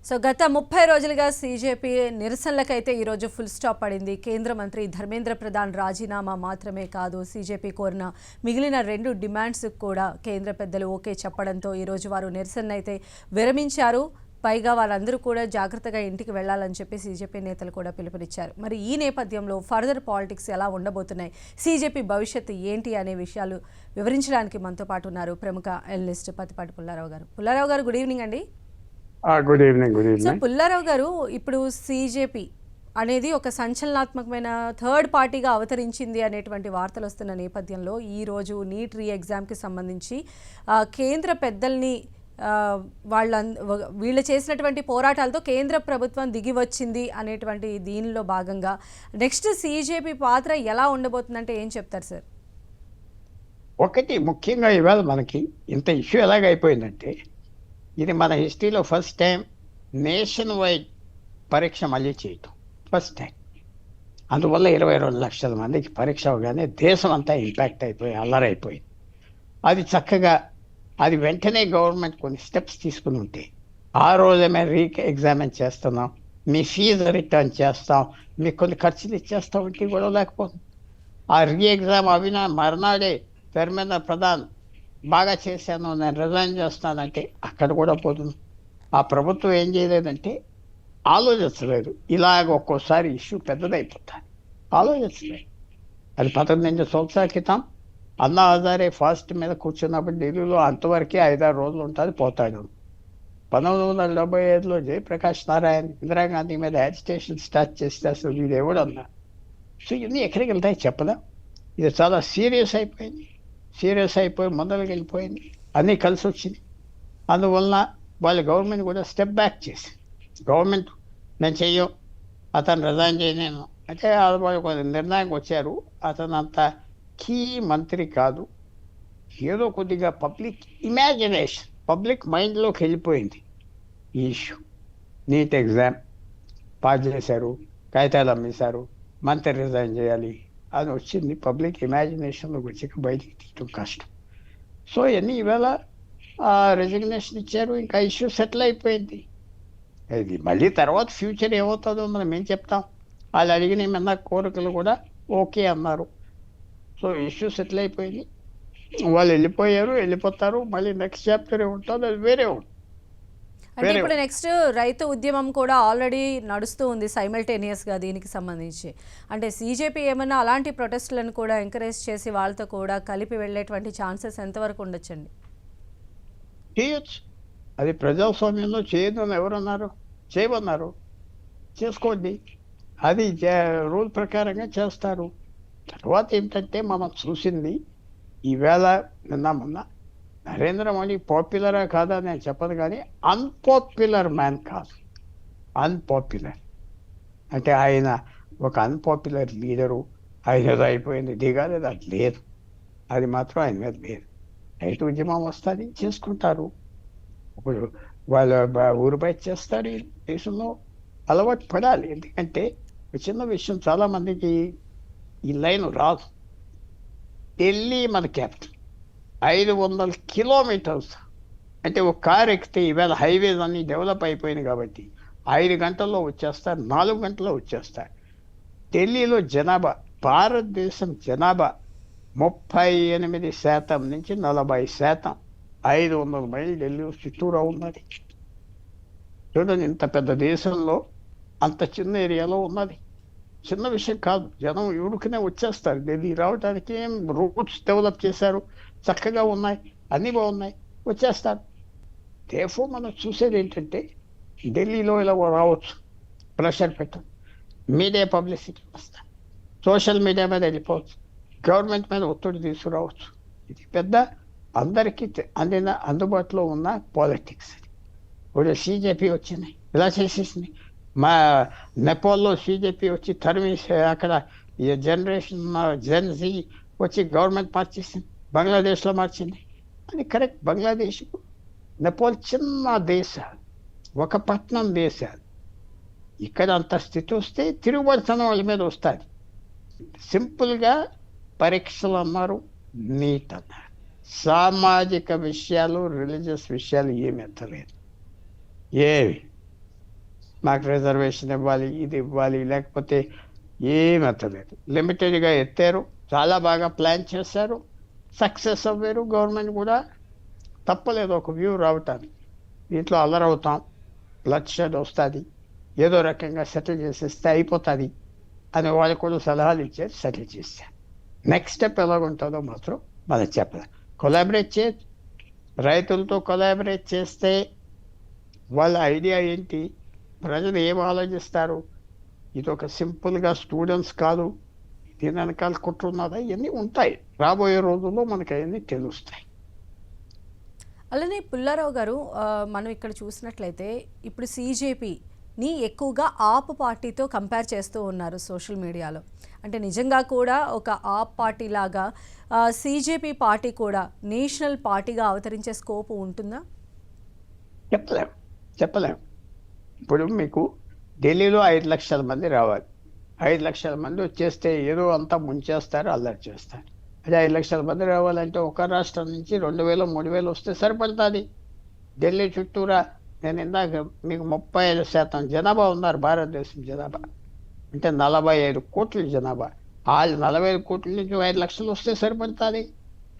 So గత 30 రోజులుగా CJP నిరసనలకైతే ఈరోజు ఫుల్ స్టాప్ పడింది. కేంద్ర మంత్రి ధర్మేంద్ర ప్రధాన్ రాజీనామా మాత్రమే కాదు, సీజేపీ కోరిన మిగిలిన 2 డిమాండ్స్ కూడా కేంద్ర పెద్దలు ఓకే చెప్పడంతో ఈరోజు వారు నిరసనైతే విరమించారు. పైగా వాళ్ళందరూ కూడా జాగ్రత్తగా ఇంటికి వెళ్లాలని చెప్పి సీజేపీ నేతలు కూడా పిలుపునిచ్చారు. మరి ఈ నేపథ్యంలో ఫర్దర్ పాలిటిక్స్ ఎలా ఉండబోతున్నాయి, సీజేపీ భవిష్యత్తు ఏంటి అనే విషయాలు వివరించడానికి మనతో పాటు ఉన్నారు ప్రముఖ అనలిస్ట్ పత్తిపాటి పుల్లారావు గారు. పుల్లారావు గారు, గుడ్ ఈవినింగ్ అండి. Good evening. సో పుల్లారావు గారు, ఇప్పుడు సీజేపీ అనేది ఒక సంచలనాత్మకమైన థర్డ్ పార్టీగా అవతరించింది అనేటువంటి వార్తలు వస్తున్న నేపథ్యంలో ఈరోజు నీట్ రీ ఎగ్జామ్కి సంబంధించి కేంద్ర పెద్దల్ని వీళ్ళు చేసినటువంటి పోరాటాలతో కేంద్ర ప్రభుత్వం దిగి వచ్చింది అనేటువంటి దీనిలో భాగంగా నెక్స్ట్ సీజేపీ పాత్ర ఎలా ఉండబోతుందంటే ఏం చెప్తారు సార్? ఒకటి ముఖ్యంగా ఇవాళ మనకి ఇంత ఇష్యూ ఎలాగైపోయిందంటే, ఇది మన హిస్టరీలో ఫస్ట్ టైం నేషన్ వైడ్ పరీక్ష మళ్ళీ చేయటం ఫస్ట్ టైం. అందువల్ల 22 లక్షల మందికి పరీక్ష అవగానే దేశం అంతా ఇంపాక్ట్ అయిపోయి అల్లరైపోయింది. అది చక్కగా అది వెంటనే గవర్నమెంట్ కొన్ని స్టెప్స్ తీసుకుని ఉంటే, ఆ రోజే మేము ఎగ్జామిన్ చేస్తున్నాం, మీ ఫీజు రిటర్న్ చేస్తాం, మీకు కొన్ని ఖర్చులు ఇచ్చేస్తాం అంటే గొడవ లేకపోతుంది. ఆ ఎగ్జామ్ అవినా మర్నాడే ధర్మేంద్ర ప్రధాన్ బాగా చేశాను, నేను రిజైన్ చేస్తానంటే అక్కడ కూడా పోతుంది. ఆ ప్రభుత్వం ఏం చేయలేదంటే ఆలోచించలేదు. ఇలాగ ఒక్కోసారి ఇష్యూ పెద్దదైపోతుంది, ఆలోచించలేదు. అది 18 సంవత్సరాల క్రితం అన్నా హజారే ఫాస్ట్ మీద కూర్చున్నప్పుడు ఢిల్లీలో అంతవరకే 5-6 రోజులు ఉంటుంది, పోతాడు. 1975లో జయప్రకాష్ నారాయణ్ ఇందిరాగాంధీ మీద యాజిటేషన్ స్టార్ట్ చేస్తే అసలు వీడు ఎవడు అన్నా. సో ఇవన్నీ ఎక్కడికి వెళ్తాయి చెప్పదా? ఇది చాలా సీరియస్ అయిపోయి ముందరికి వెళ్ళిపోయింది, అన్నీ కలిసి వచ్చింది. అందువలన వాళ్ళ గవర్నమెంట్ కూడా స్టెప్ బ్యాక్ చేసి, గవర్నమెంట్ నేను చెయ్యం, అతను రిజైన్ చేయలేను అంటే వాళ్ళు కొంత నిర్ణయానికి వచ్చారు. అతను అంత కీ మంత్రి కాదు, ఏదో కొద్దిగా పబ్లిక్ ఇమాజినేషన్, పబ్లిక్ మైండ్లోకి వెళ్ళిపోయింది ఈ ఇష్యూ. నీట్ ఎగ్జామ్ పాస్ చేశారు, కాగితాలు అమ్మేశారు, మంత్రి రిజైన్ చేయాలి అని వచ్చింది. పబ్లిక్ ఇమాజినేషన్లోకి వచ్చాక బయటికి తీయటం కష్టం. సో ఇవన్నీ ఈవేళ రెసిగ్నేషన్ ఇచ్చారు, ఇంకా ఇష్యూ సెటిల్ అయిపోయింది. ఇది మళ్ళీ తర్వాత ఫ్యూచర్ ఏమవుతుందో మనం ఏం చెప్తాం. వాళ్ళు అడిగిన ఏమన్నా కోరికలు కూడా ఓకే అన్నారు. సో ఇష్యూ సెటిల్ అయిపోయింది, వాళ్ళు వెళ్ళిపోతారు. మళ్ళీ నెక్స్ట్ చాప్టర్ ఏముంటుంది, అది వేరే ఉంటుంది. అంటే ఇప్పుడు నెక్స్ట్ రైతు ఉద్యమం కూడా ఆల్రెడీ నడుస్తూ ఉంది సైమల్టేనియస్గా దీనికి సంబంధించి. అంటే సీజేపీ ఏమన్నా అలాంటి ప్రొటెస్టులను కూడా ఎంకరేజ్ చేసి వాళ్ళతో కూడా కలిపి వెళ్ళేటువంటి ఛాన్సెస్ ఎంతవరకు ఉండొచ్చండి? చేయొచ్చు, అది ప్రజాస్వామ్యంలో చేయదని ఎవరన్నారు? చేయమన్నారు, చేసుకోండి. అది రూల్ ప్రకారంగా చేస్తారు. తర్వాత ఏంటంటే మనం చూసింది ఈవేళ మొన్న నరేంద్ర మోడీ పాపులరా కాదా నేను చెప్పదు, కానీ అన్పాపులర్ మ్యాన్ కాదు. అన్పాపులర్ అంటే ఆయన ఒక అన్పాపులర్ లీడరు. ఆయన ఏదో అయిపోయింది దిగాలేదు, అది లేదు, అది మాత్రం ఆయన మీద లేదు. రైతు ఉద్యమం వస్తుంది, చేసుకుంటారు. ఇప్పుడు వాళ్ళు ఊరు బయట చేస్తారు. ఈ దేశంలో అలవాటు పడాలి. ఎందుకంటే చిన్న విషయం, చాలామందికి ఈ లైన్ రాదు. ఢిల్లీ మన క్యాపిటల్, 500 కిలోమీటర్స్. అంటే ఒక కార్ ఎక్కితే ఈవేళ హైవేస్ అన్నీ డెవలప్ అయిపోయినాయి కాబట్టి 5 గంటల్లో వచ్చేస్తారు, 4 గంటల్లో వచ్చేస్తారు. ఢిల్లీలో జనాభా, భారతదేశం జనాభా 38% నుంచి 40%, 500 మైళ్ళు ఢిల్లీ చుట్టూరా ఉన్నది. చూడండి, ఇంత పెద్ద దేశంలో అంత చిన్న ఏరియాలో ఉన్నది. చిన్న విషయం కాదు. జనం ఊరికనే వచ్చేస్తారు. ఢిల్లీ రావడానికి ఏం రూట్స్ డెవలప్ చేశారు, చక్కగా ఉన్నాయి, అన్నీ బాగున్నాయి, వచ్చేస్తారు. దేఫో మనం చూసేది ఏంటంటే ఢిల్లీలో ఇలా రావచ్చు, ప్రెషర్ పెట్టండి, మీడియా పబ్లిసిటీ వస్తాయి, సోషల్ మీడియా మీద వెళ్ళిపోవచ్చు, గవర్నమెంట్ మీద ఒత్తిడి తీసుకురావచ్చు. ఇది పెద్ద అందరికీ అందుబాటులో ఉన్న పాలిటిక్స్. ఇప్పుడు సీజేపీ వచ్చింది, ఇలా చేసేసింది. మా నేపాల్లో సీజేపీ వచ్చి తరిమేసి అక్కడ జెన్జీ వచ్చి గవర్నమెంట్ మార్చేసింది, బంగ్లాదేశ్లో మార్చింది. అది కరెక్ట్. బంగ్లాదేశ్, నేపాల్ చిన్న దేశాలు, ఒక పట్టణం దేశాలు. ఇక్కడ అంత స్థితి వస్తే తిరుగుబడితనం వాళ్ళ మీద వస్తుంది. సింపుల్గా పరీక్షలు అన్నారు, నీట్ అన్నారు. సామాజిక విషయాలు, రిలీజియస్ విషయాలు ఏమి ఎత్తలేదు, ఏవి మాకు రిజర్వేషన్ ఇవ్వాలి, ఇది ఇవ్వాలి, లేకపోతే ఏమీ ఎత్తలేదు. లిమిటెడ్గా ఎత్తారు, చాలా బాగా ప్లాన్ చేశారు, సక్సెస్ అవ్వారు. గవర్నమెంట్ కూడా తప్పలేదు ఒక వ్యూ రావటానికి. దీంట్లో అల్లరవుతాం, బ్లడ్ షెడ్ వస్తుంది, ఏదో రకంగా సెటిల్ చేసేస్తే అయిపోతుంది అని వాళ్ళు కూడా సలహాలు ఇచ్చారు, సెటిల్ చేశారు. నెక్స్ట్ స్టెప్ ఎలాగుంటుందో మాత్రం మనం చెప్పలేం. కొలాబరేట్ రైతులతో కొలాబరేట్ చేస్తే వాళ్ళ ఐడియా ఏంటి, ప్రజలు ఏం ఆలోచిస్తారు, ఇది ఒక సింపుల్గా స్టూడెంట్స్ కాదు, దీని వెనకాల కుట్రున్నదా, ఇవన్నీ ఉంటాయి. రాబోయే రోజుల్లో మనకి అవన్నీ తెలుస్తాయి. అలానే పుల్లారావు గారు, మనం ఇక్కడ చూసినట్లయితే ఇప్పుడు CJPని ఎక్కువగా ఆప్ పార్టీతో కంపేర్ చేస్తూ ఉన్నారు సోషల్ మీడియాలో. అంటే నిజంగా కూడా ఒక ఆప్ పార్టీ లాగా CJP పార్టీ కూడా నేషనల్ పార్టీగా అవతరించే స్కోప్ ఉంటుందా? చెప్పలేం. ఇప్పుడు మీకు ఢిల్లీలో 5 లక్షల మంది రావాలి. 5 లక్షల మంది వచ్చేస్తే ఏదో అంతా ముంచేస్తారు, అల్లరి చేస్తారు. అదే 5 లక్షల మంది రావాలంటే ఒక రాష్ట్రం నుంచి 2,000 3,000 వస్తే సరిపడుతుంది. ఢిల్లీ చుట్టూరా నేను ఇందాక మీకు 35% జనాభా ఉన్నారు భారతదేశం జనాభా, అంటే 45 కోట్ల జనాభా. ఆ 45 కోట్ల నుంచి 5 లక్షలు వస్తే సరిపడుతుంది.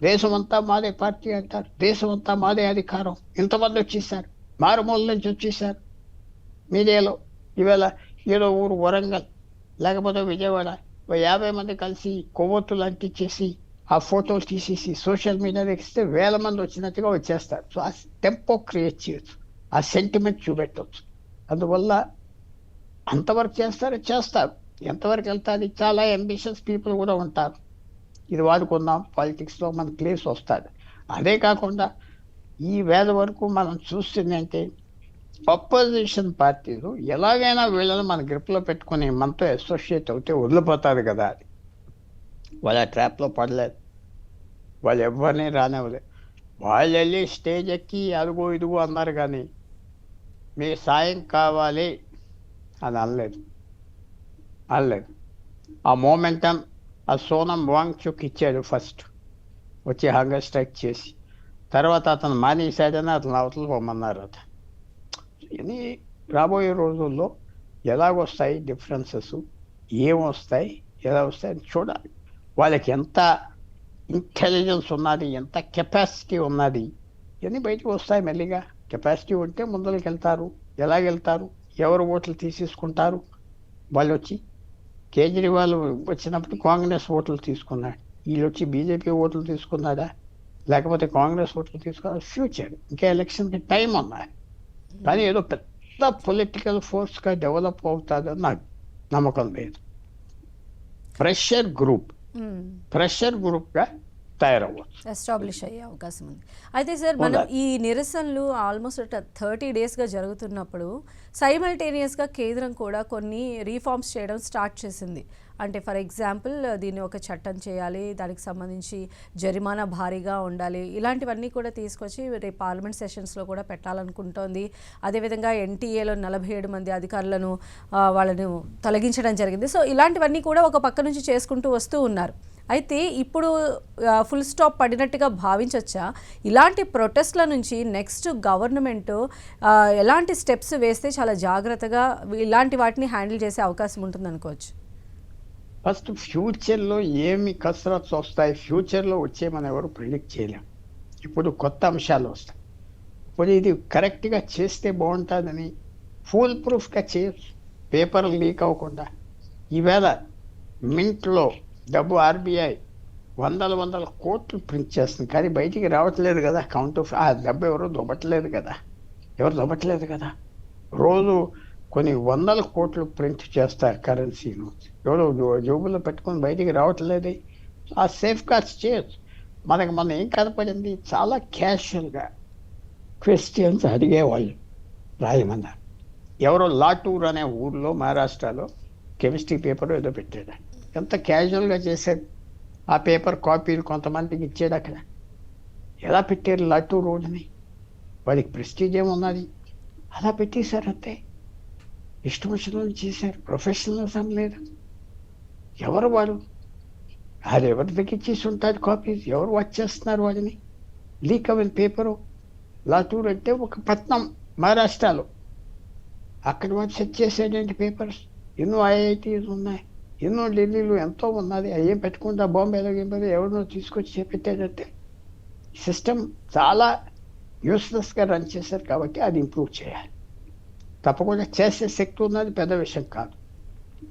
దేశం అంతా మాదే పార్టీ అంటారు, దేశం అంతా మాదే అధికారం. ఇంతమంది వచ్చేసారు, మారుమూల నుంచి వచ్చేసారు. మీడియాలో ఇవాళ ఏదో ఊరు వరంగల్ లేకపోతే విజయవాడ 50 మంది కలిసి కొవ్వొత్తులు అంటించేసి ఆ ఫోటోలు తీసేసి సోషల్ మీడియాలో ఎక్కిస్తే 1000 మంది వచ్చినట్టుగా వచ్చేస్తారు. సో ఆ టెంపో క్రియేట్ చేయొచ్చు, ఆ సెంటిమెంట్ చూపెట్టవచ్చు. అందువల్ల అంతవరకు చేస్తారు. ఎంతవరకు వెళ్తుంది, చాలా అంబిషియస్ పీపుల్ కూడా ఉంటారు. ఇది వాడుకుందాం, పాలిటిక్స్లో మన ప్లేస్ వస్తుంది. అదే కాకుండా ఈ వేళ వరకు మనం చూస్తుందంటే అపోజిషన్ పార్టీలు ఎలాగైనా వీళ్ళని మన గ్రిప్లో పెట్టుకుని మనతో అసోసియేట్ అవుతే వదిలిపోతారు కదా. అది వాళ్ళ ట్రాప్లో పడలేదు, వాళ్ళు ఎవరిని రానివ్వలేదు. వాళ్ళు వెళ్ళి స్టేజ్ ఎక్కి అదుగో ఇదిగో అన్నారు, కానీ మీ సాయం కావాలి అని అనలేదు. ఆ మోమెంటం ఆ సోనం వాంగ్చుక్ ఇచ్చాడు ఫస్ట్ వచ్చి హంగర్ స్ట్రైక్ చేసి. తర్వాత అతను మానేశాడని అతను అవతల పొమ్మన్నారు. అతను ఇది రాబోయే రోజుల్లో ఎలాగొస్తాయి డిఫరెన్సెస్, ఏమొస్తాయి, ఎలా వస్తాయని చూడాలి. వాళ్ళకి ఎంత ఇంటెలిజెన్స్ ఉన్నది, ఎంత కెపాసిటీ ఉన్నది, ఇవన్నీ బయటకు వస్తాయి మెల్లిగా. కెపాసిటీ ఉంటే ముందరికి వెళ్తారు. ఎలాగెళ్తారు, ఎవరు ఓట్లు తీసేసుకుంటారు. వాళ్ళు వచ్చి కేజ్రీవాల్ వచ్చినప్పుడు కాంగ్రెస్ ఓట్లు తీసుకున్నాడు, వీళ్ళు వచ్చి బీజేపీ ఓట్లు తీసుకున్నాడా, లేకపోతే కాంగ్రెస్ ఓట్లు తీసుకున్నాడు. ఫ్యూచర్ ఇంకా ఎలక్షన్కి టైం ఉన్నాయి, కానీ ఏదో పెద్ద పొలిటికల్ ఫోర్స్గా డెవలప్ అవుతుందని నాకు నమ్మకం లేదు. ప్రెషర్ గ్రూప్గా తయారవ్వచ్చు, ఎస్టాబ్లిష్ అయ్యే అవకాశం ఉంది. అయితే సార్, మనం ఈ నిరసనలు ఆల్మోస్ట్ 30 డేస్గా జరుగుతున్నప్పుడు సైమల్టేనియస్గా కేంద్రం కూడా కొన్ని రీఫార్మ్స్ చేయడం స్టార్ట్ చేసింది. అంటే ఫర్ ఎగ్జాంపుల్ దీన్ని ఒక చట్టం చేయాలి, దానికి సంబంధించి జరిమానా భారీగా ఉండాలి, ఇలాంటివన్నీ కూడా తీసుకొచ్చి రేపు పార్లమెంట్ సెషన్స్లో కూడా పెట్టాలనుకుంటోంది. అదేవిధంగా NTAలో 47 మంది అధికారులను వాళ్ళను తొలగించడం జరిగింది. సో ఇలాంటివన్నీ కూడా ఒక పక్క నుంచి చేసుకుంటూ వస్తూ ఉన్నారు. అయితే ఇప్పుడు ఫుల్ స్టాప్ పడినట్టుగా భావించవచ్చా? ఇలాంటి ప్రొటెస్ట్ల నుంచి నెక్స్ట్ గవర్నమెంట్ ఎలాంటి స్టెప్స్ వేస్తే చాలా జాగ్రత్తగా ఇలాంటి వాటిని హ్యాండిల్ చేసే అవకాశం ఉంటుంది అనుకోవచ్చు? ఫస్ట్ ఫ్యూచర్లో ఏమి కసరత్స్ వస్తాయి, ఫ్యూచర్లో వచ్చే మనం ఎవరు ప్రిడిక్ట్ చేయలేం. ఇప్పుడు కొత్త అంశాలు వస్తాయి. ఇప్పుడు ఇది కరెక్ట్గా చేస్తే బాగుంటుందని ఫుల్ ప్రూఫ్గా చేయొచ్చు, పేపర్లు లీక్ అవ్వకుండా. ఈవేళ మింట్లో డబ్బు RBI వందల కోట్లు ప్రింట్ చేస్తుంది, కానీ బయటికి రావట్లేదు కదా. కౌంట్ ఆఫ్ ఆ డబ్బు ఎవరు దొబ్బట్లేదు కదా. రోజు కొన్ని 100 కోట్లు ప్రింట్ చేస్తారు కరెన్సీను, ఎవరో జోబుల్లో పెట్టుకొని బయటికి రావట్లేదు. ఆ సేఫ్ గార్డ్స్ చేయొచ్చు. మనం ఏం కనపడింది, చాలా క్యాషువల్గా క్వశ్చన్స్ అడిగేవాళ్ళు రాయమన్నారు. ఎవరో లాటూర్ అనే ఊర్లో మహారాష్ట్రలో కెమిస్ట్రీ పేపర్ ఏదో పెట్టాడు, ఎంత క్యాజువల్గా చేశాడు. ఆ పేపర్ కాపీలు కొంతమందికి ఇచ్చాడు. అక్కడ ఎలా పెట్టారు లాటూర్ రోడ్ని, వాడికి ప్రెస్టీజ్ ఏమున్నది, అలా పెట్టేశారు అంతే. ఇష్టం వచ్చిన చేశారు, ప్రొఫెషనలిజం లేదు. ఎవరు వాడు, అది ఎవరి దగ్గర ఇచ్చేసి ఉంటుంది కాపీస్, ఎవరు వాచ్ చేస్తున్నారు వాడిని? లీక్ అయిన పేపరు. లాటూర్ అంటే ఒక పట్నం మహారాష్ట్రలో, అక్కడ వాడు సెట్ చేసేటువంటి పేపర్స్ ఎన్నో ఐఐటీస్ ఉన్నాయి, ఎన్నో ఢిల్లీలో ఎంతో ఉన్నది. అయ్యేం పెట్టుకుంటా బాంబేలో గేంబేలో ఎవరినో తీసుకొచ్చి చేపెట్టాడంటే సిస్టమ్ చాలా యూస్లెస్గా రన్ చేశారు. కాబట్టి అది ఇంప్రూవ్ చేయాలి. తప్పకుండా చేసే శక్తి ఉన్నది, పెద్ద విషయం కాదు.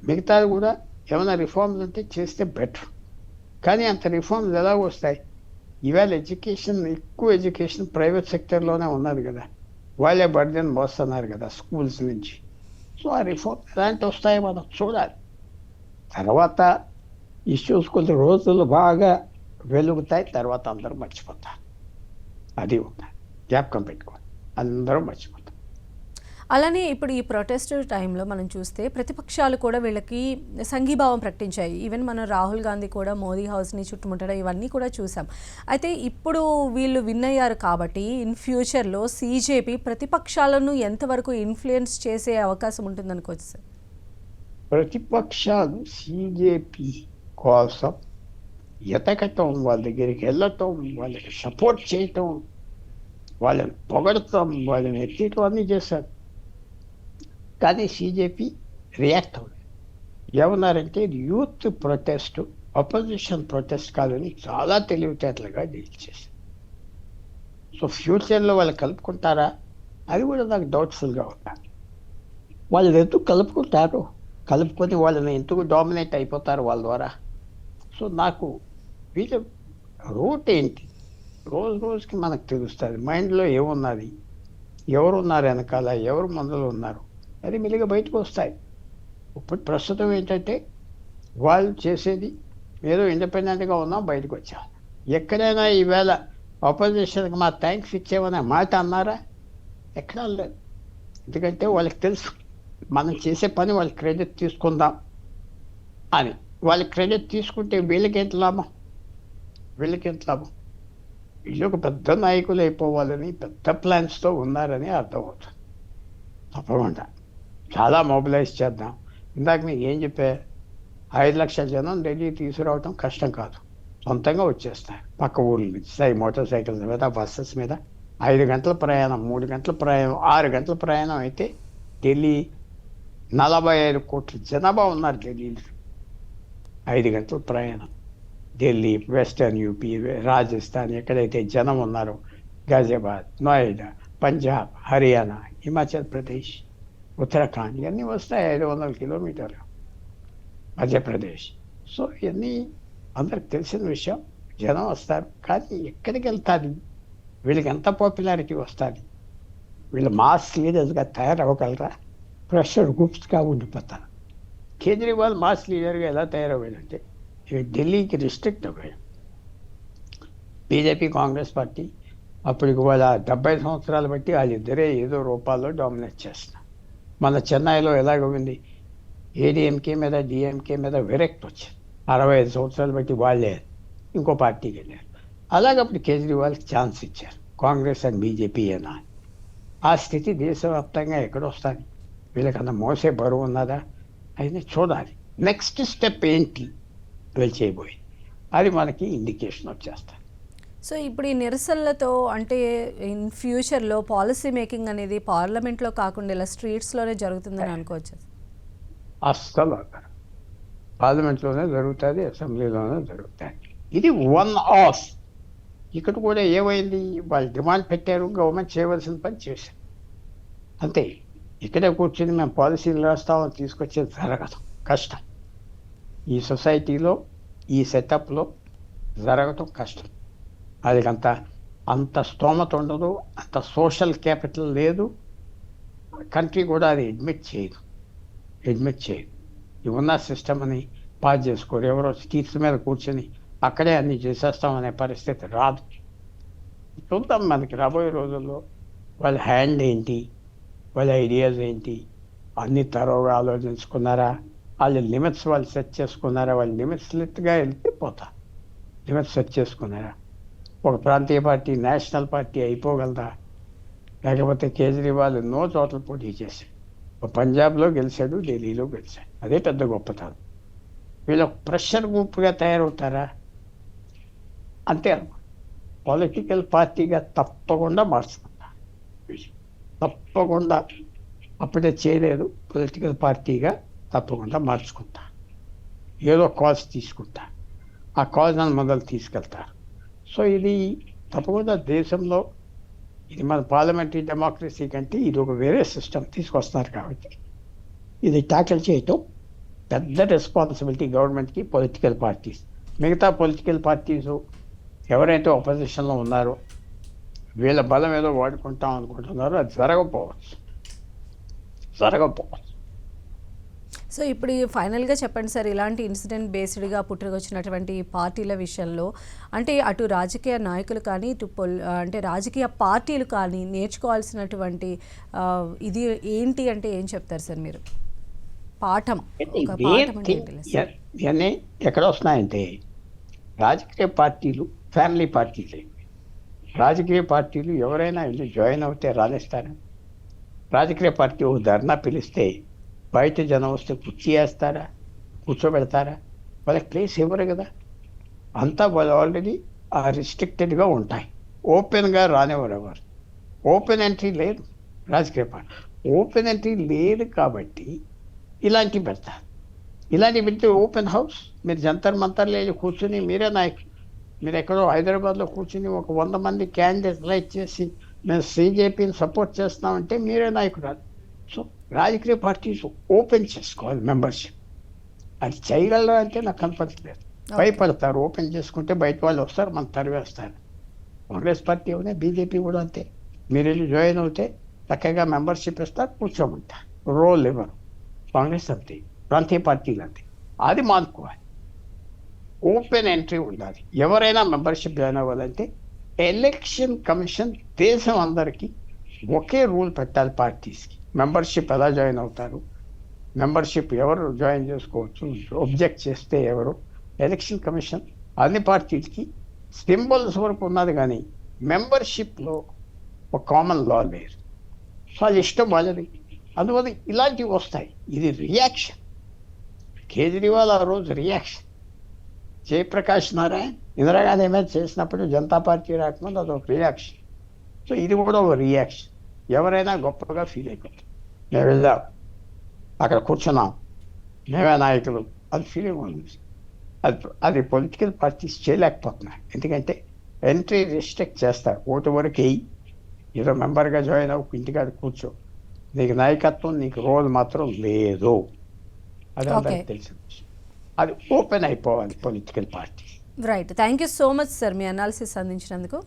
మిగతాది కూడా ఏమైనా రిఫార్మ్స్ ఉంటే చేస్తే బెటర్. కానీ అంత రిఫార్మ్స్ ఎలా వస్తాయి? ఇవాళ ఎక్కువ ఎడ్యుకేషన్ ప్రైవేట్ సెక్టర్లోనే ఉన్నది కదా. వాళ్ళే బర్డెన్ మోస్తున్నారు కదా స్కూల్స్ నుంచి. సో ఆ రిఫార్మ్ ఎలాంటి వస్తాయో మనం చూడాలి. తర్వాత ఇష్యూస్ కొద్ది రోజులు బాగా వెలుగుతాయి, తర్వాత అందరూ మర్చిపోతారు. అది ఉంది, జ్ఞాపకం పెట్టుకోవాలి, అందరూ మర్చిపోతారు. అలానే ఇప్పుడు ఈ ప్రొటెస్ట్ టైంలో మనం చూస్తే ప్రతిపక్షాలు కూడా వీళ్ళకి సంఘీభావం ప్రకటించాయి. ఈవెన్ మనం రాహుల్ గాంధీ కూడా మోదీ హౌస్ని చుట్టుముట్టడం ఇవన్నీ కూడా చూసాం. అయితే ఇప్పుడు వీళ్ళు విన్ అయ్యారు కాబట్టి ఇన్ ఫ్యూచర్లో సీజేపీ ప్రతిపక్షాలను ఎంతవరకు ఇన్ఫ్లుయెన్స్ చేసే అవకాశం ఉంటుందనుకోవచ్చు సార్? ప్రతిపక్షాలు సీజేపీ కోసం ఎతకటం, వాళ్ళ దగ్గరికి వెళ్ళటం, వాళ్ళకి సపోర్ట్ చేయటం, వాళ్ళని పొగడటం, వాళ్ళని ఎత్తేయటం అన్నీ చేశారు. కానీ సీజేపీ రియాక్ట్ అవ్వలేదు. ఏమన్నారంటే ఇది యూత్ ప్రొటెస్ట్, అపోజిషన్ ప్రొటెస్ట్ కాదని చాలా తెలివితేటలుగా డీల్ చేశారు. సో ఫ్యూచర్లో వాళ్ళు కలుపుకుంటారా అది కూడా నాకు డౌట్ఫుల్గా ఉంది. వాళ్ళు ఎందుకు కలుపుకుంటారు, కలుపుకొని వాళ్ళని ఎందుకు డామినేట్ అయిపోతారు వాళ్ళ ద్వారా? సో నాకు వీళ్ళ రూట్ ఏంటి రోజు రోజుకి మనకు తెలుస్తుంది. మైండ్లో ఏమున్నది, ఎవరు ఉన్నారు వెనకాల, ఎవరు మందులు ఉన్నారు, అది మెల్లిగా బయటకు వస్తాయి. ఇప్పుడు ప్రస్తుతం ఏంటంటే వాళ్ళు చేసేది ఏదో ఇండిపెండెంట్గా ఉన్నాం, బయటకు వచ్చాం. ఎక్కడైనా ఈవేళ ఆపోజిషన్కి మా థ్యాంక్స్ ఇచ్చేమనే మాట అన్నారా? ఎక్కడా లేదు. ఎందుకంటే వాళ్ళకి తెలుసు మనం చేసే పని వాళ్ళ క్రెడిట్ తీసుకుందాం అని. వాళ్ళ క్రెడిట్ తీసుకుంటే వీళ్ళకి ఎంత లాభం? వీళ్ళు ఒక పెద్ద నాయకులు అయిపోవాలని పెద్ద ప్లాన్స్తో ఉన్నారని అర్థమవుతుంది. తప్పకుండా చాలా మొబిలైజ్ చేద్దాం. ఇందాక మీకు ఏం చెప్పా, 5 లక్షల జనం ఢిల్లీ తీసుకురావటం కష్టం కాదు, సొంతంగా వచ్చేస్తారు పక్క ఊర్ల నుంచి మోటార్ సైకిల్స్ మీద, బస్సెస్ మీద. 5 గంటల ప్రయాణం, 3 గంటల ప్రయాణం, 6 గంటల ప్రయాణం అయితే ఢిల్లీ 45 కోట్ల జనాభా ఉన్నారు ఢిల్లీలో. 5 గంటల ప్రయాణం ఢిల్లీ, వెస్టర్న్ యూపీ, రాజస్థాన్ ఎక్కడైతే జనం ఉన్నారో, గాజియాబాద్, నోయిడా, పంజాబ్, హర్యానా, హిమాచల్ ప్రదేశ్, ఉత్తరాఖండ్ ఇవన్నీ వస్తాయి. 500 కిలోమీటర్లు మధ్యప్రదేశ్. సో ఇవన్నీ అందరికి తెలిసిన విషయం. జనం వస్తారు, కానీ ఎక్కడికి వెళ్తుంది? వీళ్ళకి ఎంత పాపులారిటీ వస్తుంది? వీళ్ళు మాస్ లీడర్స్గా తయారవ్వగలరా? ప్రెషర్ గ్రూప్స్గా ఉండిపోతారు. కేజ్రీవాల్ మాస్ లీడర్గా ఎలా తయారవ్వాడంటే ఢిల్లీకి రిస్ట్రిక్ట్ అవ్వాడు. బీజేపీ కాంగ్రెస్ పార్టీ అప్పటికి వాళ్ళ 70 సంవత్సరాలు బట్టి వాళ్ళిద్దరే ఏదో రూపాల్లో డామినేట్ చేస్తున్నారు. మన చెన్నైలో ఎలాగొంది, ఏడీఎంకే మీద డిఎంకే మీద విరక్తి వచ్చింది. 65 సంవత్సరాలు బట్టి వాళ్ళే ఇంకో పార్టీకి వెళ్ళారు. అలాగప్పుడు కేజ్రీవాల్కి ఛాన్స్ ఇచ్చారు, కాంగ్రెస్ అండ్ బీజేపీ అయినా. ఆ స్థితి దేశవ్యాప్తంగా ఎక్కడొస్తుంది? వీళ్ళకన్నా మోసే బరువు ఉన్నదా? అయినా చూడాలి నెక్స్ట్ స్టెప్ ఏంటి వీళ్ళు చేయబోయి, అది మనకి ఇండికేషన్ వచ్చేస్తుంది. సో ఇప్పుడు ఈ నిరసనలతో అంటే ఇన్ ఫ్యూచర్లో పాలసీ మేకింగ్ అనేది పార్లమెంట్లో కాకుండా ఇలా స్ట్రీట్స్లోనే జరుగుతుందని అనుకోవచ్చు? అస్సలు పార్లమెంట్లోనే జరుగుతుంది, అసెంబ్లీలోనే జరుగుతుంది. ఇది వన్ ఆఫ్. ఇక్కడ కూడా ఏమైంది, వాళ్ళు డిమాండ్ పెట్టారు, గవర్నమెంట్ చేయవలసిన పని చేశారు అంతే. ఇక్కడే కూర్చొని మేము పాలసీలు రాస్తామని తీసుకొచ్చేది జరగదు, కష్టం. ఈ సొసైటీలో ఈ సెటప్లో జరగటం కష్టం. అది అంత స్తోమత ఉండదు, అంత సోషల్ క్యాపిటల్ లేదు. కంట్రీ కూడా అది అడ్మిట్ చేయదు. ఈ ఉన్న సిస్టమ్ అని పాస్ చేసుకోరు. ఎవరో సీట్స్ మీద కూర్చొని అక్కడే అన్నీ చేసేస్తామనే పరిస్థితి రాదు. చూద్దాం మనకి రాబోయే రోజుల్లో వాళ్ళ హ్యాండ్ ఏంటి, వాళ్ళ ఐడియాస్ ఏంటి, అన్ని తరోగా ఆలోచించుకున్నారా, వాళ్ళ లిమిట్స్ వాళ్ళు సెట్ చేసుకున్నారా? వాళ్ళ లిమిట్స్ లిట్గా వెళ్తే పోతా. లిమిట్స్ సెట్ చేసుకున్నారా? ఒక ప్రాంతీయ పార్టీ నేషనల్ పార్టీ అయిపోగలదా? లేకపోతే కేజ్రీవాల్ ఎన్నో చోట్ల పోటీ చేశాడు, పంజాబ్లో గెలిచాడు, ఢిల్లీలో గెలిచాడు, అదే పెద్ద గొప్పతనం. వీళ్ళు ప్రెషర్ గ్రూప్గా తయారవుతారా? అంతే అన్నమాట. పొలిటికల్ పార్టీగా తప్పకుండా మార్చుకుంటారు, తప్పకుండా అప్పుడే చేయలేదు, పొలిటికల్ పార్టీగా తప్పకుండా మార్చుకుంటా, ఏదో కాజ్ తీసుకుంటా, ఆ కాజ్ అని మొదలు తీసుకెళ్తారు. సో ఇది తప్పకుండా దేశంలో ఇది మన పార్లమెంటరీ డెమోక్రసీ కంటే ఇది ఒక వేరే సిస్టమ్ తీసుకొస్తున్నారు కాబట్టి ఇది ట్యాకిల్ చేయటం పెద్ద రెస్పాన్సిబిలిటీ గవర్నమెంట్కి, పొలిటికల్ పార్టీస్. మిగతా పొలిటికల్ పార్టీస్ ఎవరైతే ఆపోజిషన్లో ఉన్నారో వీళ్ళ బలం ఏదో వాడుకుంటాం అనుకుంటున్నారో అది జరగకపోవచ్చు. సో ఇప్పుడు ఫైనల్గా చెప్పండి సార్, ఇలాంటి ఇన్సిడెంట్ బేస్డ్గా పుట్టుకొచ్చినటువంటి పార్టీల విషయంలో అంటే అటు రాజకీయ నాయకులు కానీ ఇటు అంటే రాజకీయ పార్టీలు కానీ నేర్చుకోవాల్సినటువంటి ఇది ఏంటి అంటే ఏం చెప్తారు సార్ మీరు? పాఠం, ఒక పాఠం అంటే ఏంటి? ఇవన్నీ ఎక్కడ వస్తున్నాయంటే రాజకీయ పార్టీలు ఫ్యామిలీ పార్టీలే. రాజకీయ పార్టీలు ఎవరైనా వెళ్ళి జాయిన్ అవుతే రాణిస్తారు. రాజకీయ పార్టీ ఒక ధర్నా పిలిస్తే బయట జనం వస్తే కుర్చీ వేస్తారా, కూర్చోబెడతారా? వాళ్ళకి ప్లేస్ ఇవ్వరు కదా. అంతా వాళ్ళు ఆల్రెడీ రిస్ట్రిక్టెడ్గా ఉంటాయి, ఓపెన్గా రానివ్వరు ఎవరు. ఓపెన్ ఎంట్రీ లేదు రాజకీయ పార్టీ, ఓపెన్ ఎంట్రీ లేదు కాబట్టి ఇలాంటివి పెడతారు. ఇలాంటివి పెడితే ఓపెన్ హౌస్, మీరు జంతర్ మంతర్లో వెళ్ళి కూర్చుని మీరే నాయకులు. మీరు ఎక్కడో హైదరాబాద్లో కూర్చుని ఒక 100 మంది క్యాండిడేట్ రైట్ చేసి మేము CJPని సపోర్ట్ చేస్తామంటే మీరే నాయకురాలు. సో రాజకీయ పార్టీస్ ఓపెన్ చేసుకోవాలి మెంబర్షిప్. అది చేయగలరా అంటే నాకు కనపడట్లేదు. భయపడతారు, ఓపెన్ చేసుకుంటే బయట వాళ్ళు వస్తారు, మనకు తరివేస్తారు. కాంగ్రెస్ పార్టీ అవునే, బీజేపీ కూడా అంతే. మీరు వెళ్ళి జాయిన్ అవుతే చక్కగా మెంబర్షిప్ ఇస్తారు, కూర్చోమంటారు, రోల్ ఇవ్వరు. కాంగ్రెస్ అంతే, ప్రాంతీయ పార్టీలు అంతే. అది మానుకోవాలి, ఓపెన్ ఎంట్రీ ఉండాలి. ఎవరైనా మెంబర్షిప్ జాయిన్ అవ్వాలంటే ఎలక్షన్ కమిషన్ దేశం అందరికీ ఒకే రూల్ పెట్టాలి. పార్టీస్కి మెంబర్షిప్ ఎలా జాయిన్ అవుతారు, మెంబర్షిప్ ఎవరు జాయిన్ చేసుకోవచ్చు, ఒబ్జెక్ట్ చేస్తే ఎవరు. ఎలక్షన్ కమిషన్ అన్ని పార్టీలకి సింబల్స్ వరకు ఉన్నది కానీ మెంబర్షిప్లో ఒక కామన్ లా లేదు. సో అది ఇష్టం వాళ్ళది. అందువల్ల ఇలాంటివి వస్తాయి. ఇది రియాక్షన్. కేజ్రీవాల్ ఆ రోజు రియాక్షన్. జయప్రకాష్ నారాయణ్ ఇందిరాగాంధీ మీద చేసినప్పుడు జనతా పార్టీ రాకముందు అదొక రియాక్షన్. సో ఇది కూడా ఒక రియాక్షన్. ఎవరైనా గొప్పగా ఫీల్ అయిపోతారు, మేము వెళ్దాం అక్కడ కూర్చున్నాం, మేమే నాయకులు, అది ఫీలింగ్ ఉంది. అది పొలిటికల్ పార్టీస్ చేయలేకపోతున్నాయి. ఎందుకంటే ఎంట్రీ రిస్ట్రిక్ట్ చేస్తారు. ఓటు వరకు వేయి, ఏదో మెంబర్గా జాయిన్ అవ్వు, ఇంటికాడ కూర్చో, నీకు నాయకత్వం, నీకు రోల్ మాత్రం లేదు. అది అందరికి తెలిసిన విషయం. అది ఓపెన్ అయిపోవాలి political party. Right, thank you so much sir మీ అనాలిసిస్ అందించినందుకు.